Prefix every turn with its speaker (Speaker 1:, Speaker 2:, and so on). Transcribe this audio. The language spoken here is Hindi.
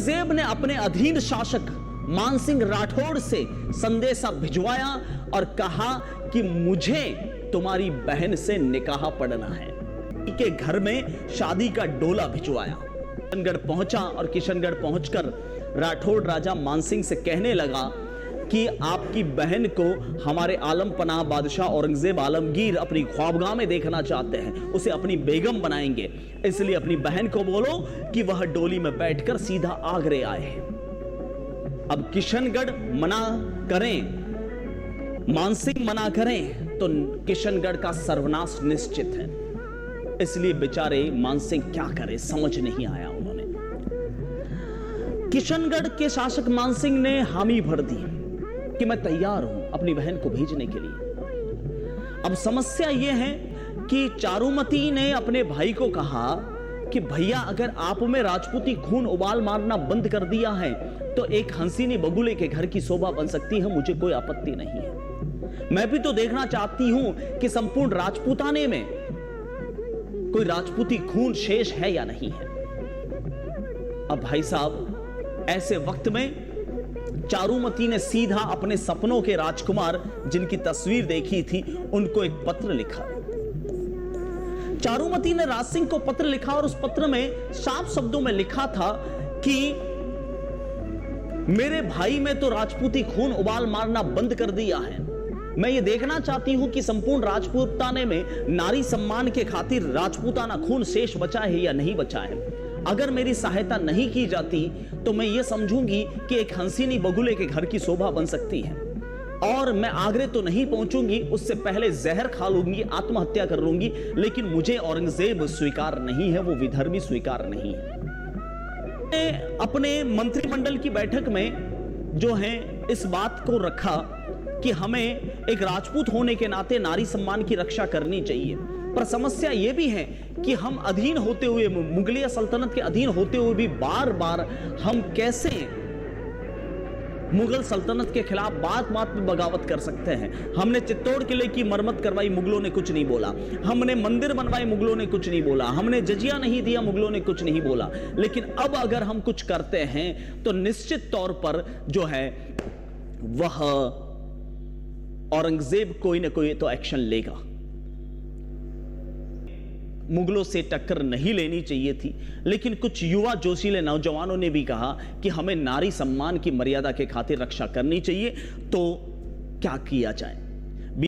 Speaker 1: औरंगजेब ने अपने अधीन शासक मानसिंह राठौड़ से संदेशा भिजवाया और कहा कि मुझे तुम्हारी बहन से निकाह पढ़ना है। के घर में शादी का डोला भिजवाया। किशनगढ़ पहुंचा और किशनगढ़ पहुंचकर राठौड़ राजा मानसिंह से कहने लगा कि आपकी बहन को हमारे आलम पनाह बादशाह औरंगजेब आलमगीर अपनी ख्वाबगाह में देखना चाहते हैं, उसे अपनी बेगम बनाएंगे, इसलिए अपनी बहन को बोलो कि वह डोली में बैठकर सीधा आगरे आए। अब किशनगढ़ मना करें, मानसिंह मना करें तो किशनगढ़ का सर्वनाश निश्चित है। इसलिए बेचारे मानसिंह क्या करे, समझ नहीं आया उन्होंने। किशनगढ़ के शासक मानसिंह ने हामी भर दी कि मैं तैयार हूं अपनी बहन को भेजने के लिए। अब समस्या यह है कि चारुमती ने अपने भाई को कहा कि भैया, अगर आप में राजपूती खून उबाल मारना बंद कर दिया है तो एक हंसीनी बगुले के घर की शोभा बन सकती है, मुझे कोई आपत्ति नहीं है। मैं भी तो देखना चाहती हूं कि संपूर्ण राजपूताने में कोई राजपूती खून शेष है या नहीं है। अब भाई साहब, ऐसे वक्त में चारुमती ने सीधा अपने सपनों के राजकुमार जिनकी तस्वीर देखी थी उनको एक पत्र लिखा। चारुमती ने राज सिंह को पत्र लिखा और उस पत्र में साफ शब्दों में लिखा था कि मेरे भाई में तो राजपूती खून उबाल मारना बंद कर दिया है। मैं ये देखना चाहती हूं कि संपूर्ण राजपूताने में नारी सम्मान के खातिर राजपूताना खून शेष बचा है या नहीं बचा है। अगर मेरी सहायता नहीं की जाती तो मैं ये समझूंगी कि एक हंसीनी बगुले के घर की शोभा बन सकती है और मैं आगरे तो नहीं पहुंचूंगी, उससे पहले जहर खा लूंगी, आत्महत्या कर लूंगी, लेकिन मुझे औरंगजेब स्वीकार नहीं है, वो विधर्मी स्वीकार नहीं है। अपने मंत्रिमंडल की बैठक में जो है इस बात को रखा कि हमें एक राजपूत होने के नाते नारी सम्मान की रक्षा करनी चाहिए, पर समस्या यह भी है कि हम अधीन होते हुए, मुगलिया सल्तनत के अधीन होते हुए भी बार बार हम कैसे मुगल सल्तनत के खिलाफ बात बात में बगावत कर सकते हैं। हमने चित्तौड़ किले की मरम्मत करवाई, मुगलों ने कुछ नहीं बोला। हमने मंदिर बनवाए, मुगलों ने कुछ नहीं बोला। हमने जजिया नहीं दिया, मुगलों ने कुछ नहीं बोला। लेकिन अब अगर हम कुछ करते हैं तो निश्चित तौर पर जो है वह औरंगजेब कोई ना कोई तो एक्शन लेगा। मुगलों से टक्कर नहीं लेनी चाहिए थी, लेकिन कुछ युवा जोशीले नौजवानों ने भी कहा कि हमें नारी सम्मान की मर्यादा के खातिर रक्षा करनी चाहिए, तो क्या किया जाए।